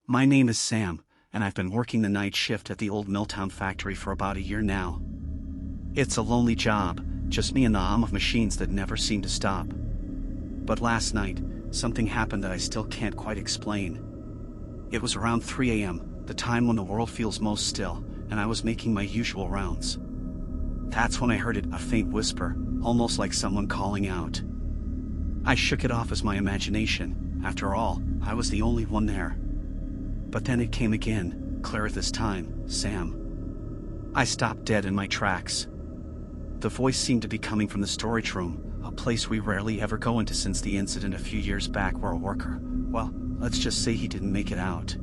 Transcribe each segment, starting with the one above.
My name is Sam, and I've been working the night shift at the old Milltown factory for about a year now. It's a lonely job, just me and the hum of machines that never seem to stop. But last night, something happened that I still can't quite explain. It was around 3 a.m., the time when the world feels most still, and I was making my usual rounds. That's when I heard a faint whisper, almost like someone calling out. I shook it off as my imagination. After all, I was the only one there. But then it came again, clearer this time, Sam. I stopped dead in my tracks. The voice seemed to be coming from the storage room, a place we rarely ever go into since the incident a few years back where a worker, well, let's just say he didn't make it out.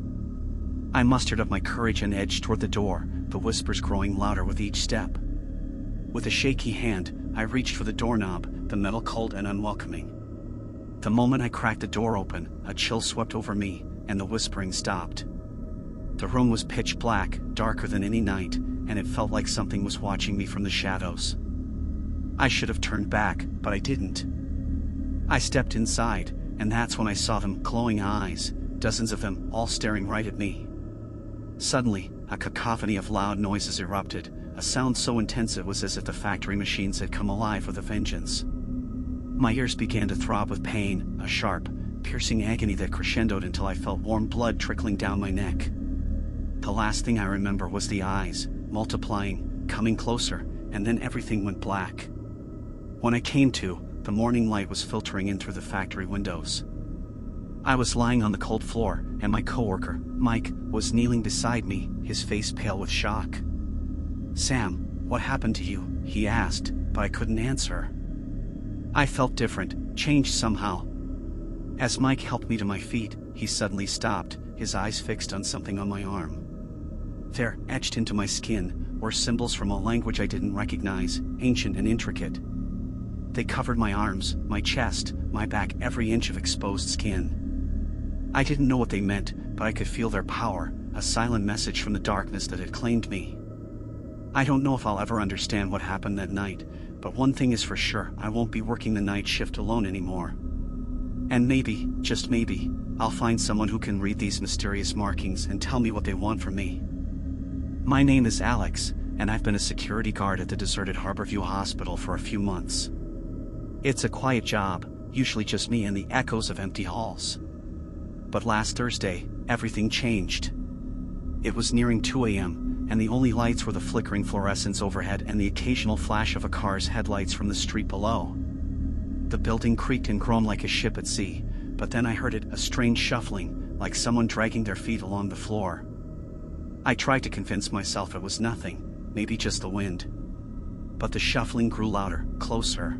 I mustered up my courage and edged toward the door, the whispers growing louder with each step. With a shaky hand, I reached for the doorknob, the metal cold and unwelcoming. The moment I cracked the door open, a chill swept over me, and the whispering stopped. The room was pitch black, darker than any night, and it felt like something was watching me from the shadows. I should have turned back, but I didn't. I stepped inside, and that's when I saw them glowing eyes, dozens of them, all staring right at me. Suddenly, a cacophony of loud noises erupted, a sound so intense it was as if the factory machines had come alive with a vengeance. My ears began to throb with pain, a sharp, piercing agony that crescendoed until I felt warm blood trickling down my neck. The last thing I remember was the eyes, multiplying, coming closer, and then everything went black. When I came to, the morning light was filtering in through the factory windows. I was lying on the cold floor, and my coworker, Mike, was kneeling beside me, his face pale with shock. "Sam, what happened to you?" he asked, but I couldn't answer. I felt different, changed somehow. As Mike helped me to my feet, he suddenly stopped, his eyes fixed on something on my arm. There, etched into my skin, were symbols from a language I didn't recognize, ancient and intricate. They covered my arms, my chest, my back, every inch of exposed skin. I didn't know what they meant, but I could feel their power, a silent message from the darkness that had claimed me. I don't know if I'll ever understand what happened that night, but one thing is for sure, I won't be working the night shift alone anymore. And maybe, just maybe, I'll find someone who can read these mysterious markings and tell me what they want from me. My name is Alex, and I've been a security guard at the deserted Harborview Hospital for a few months. It's a quiet job, usually just me and the echoes of empty halls. But last Thursday, everything changed. It was nearing 2 a.m., and the only lights were the flickering fluorescents overhead and the occasional flash of a car's headlights from the street below. The building creaked and groaned like a ship at sea, but then I heard it, a strange shuffling, like someone dragging their feet along the floor. I tried to convince myself it was nothing, maybe just the wind. But the shuffling grew louder, closer.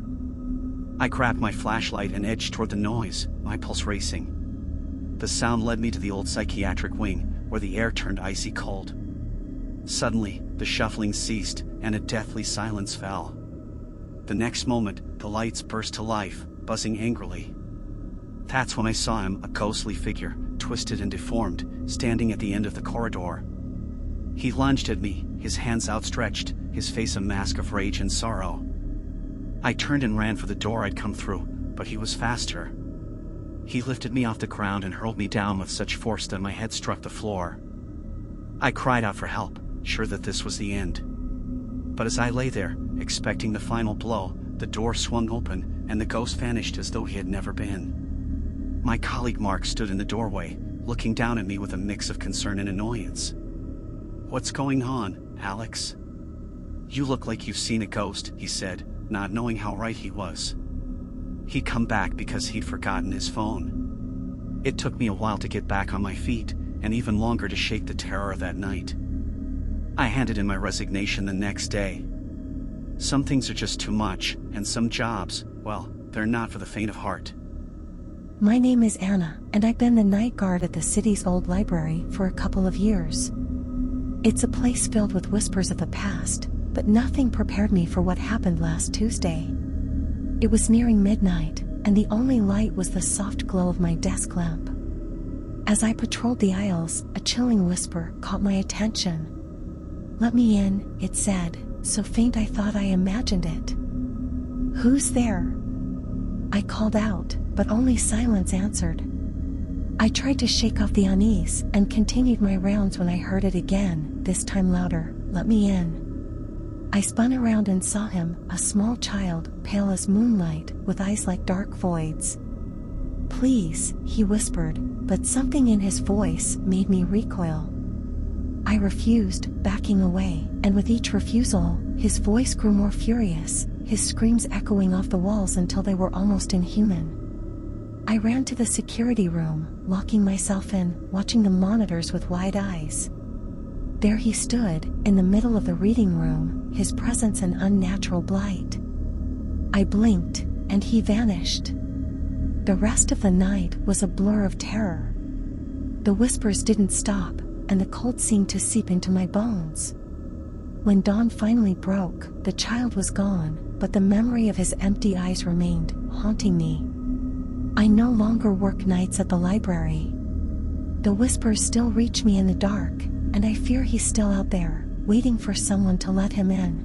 I grabbed my flashlight and edged toward the noise, my pulse racing. The sound led me to the old psychiatric wing, where the air turned icy cold. Suddenly, the shuffling ceased, and a deathly silence fell. The next moment, the lights burst to life, buzzing angrily. That's when I saw him, a ghostly figure, twisted and deformed, standing at the end of the corridor. He lunged at me, his hands outstretched, his face a mask of rage and sorrow. I turned and ran for the door I'd come through, but he was faster. He lifted me off the ground and hurled me down with such force that my head struck the floor. I cried out for help, sure that this was the end. But as I lay there, expecting the final blow, the door swung open, and the ghost vanished as though he had never been. My colleague Mark stood in the doorway, looking down at me with a mix of concern and annoyance. "What's going on, Alex?" "You look like you've seen a ghost," he said, not knowing how right he was. He'd come back because he'd forgotten his phone. It took me a while to get back on my feet, and even longer to shake the terror of that night. I handed in my resignation the next day. Some things are just too much, and some jobs, well, they're not for the faint of heart. My name is Anna, and I've been the night guard at the city's old library for a couple of years. It's a place filled with whispers of the past, but nothing prepared me for what happened last Tuesday. It was nearing midnight, and the only light was the soft glow of my desk lamp. As I patrolled the aisles, a chilling whisper caught my attention. "Let me in," it said, so faint I thought I imagined it. "Who's there?" I called out, but only silence answered. I tried to shake off the unease and continued my rounds when I heard it again, this time louder, "Let me in." I spun around and saw him, a small child, pale as moonlight, with eyes like dark voids. "Please," he whispered, but something in his voice made me recoil. I refused, backing away, and with each refusal, his voice grew more furious, his screams echoing off the walls until they were almost inhuman. I ran to the security room, locking myself in, watching the monitors with wide eyes. There he stood, in the middle of the reading room, his presence an unnatural blight. I blinked, and he vanished. The rest of the night was a blur of terror. The whispers didn't stop, and the cold seemed to seep into my bones. When dawn finally broke, the child was gone, but the memory of his empty eyes remained, haunting me. I no longer work nights at the library. The whispers still reach me in the dark, and I fear he's still out there, waiting for someone to let him in.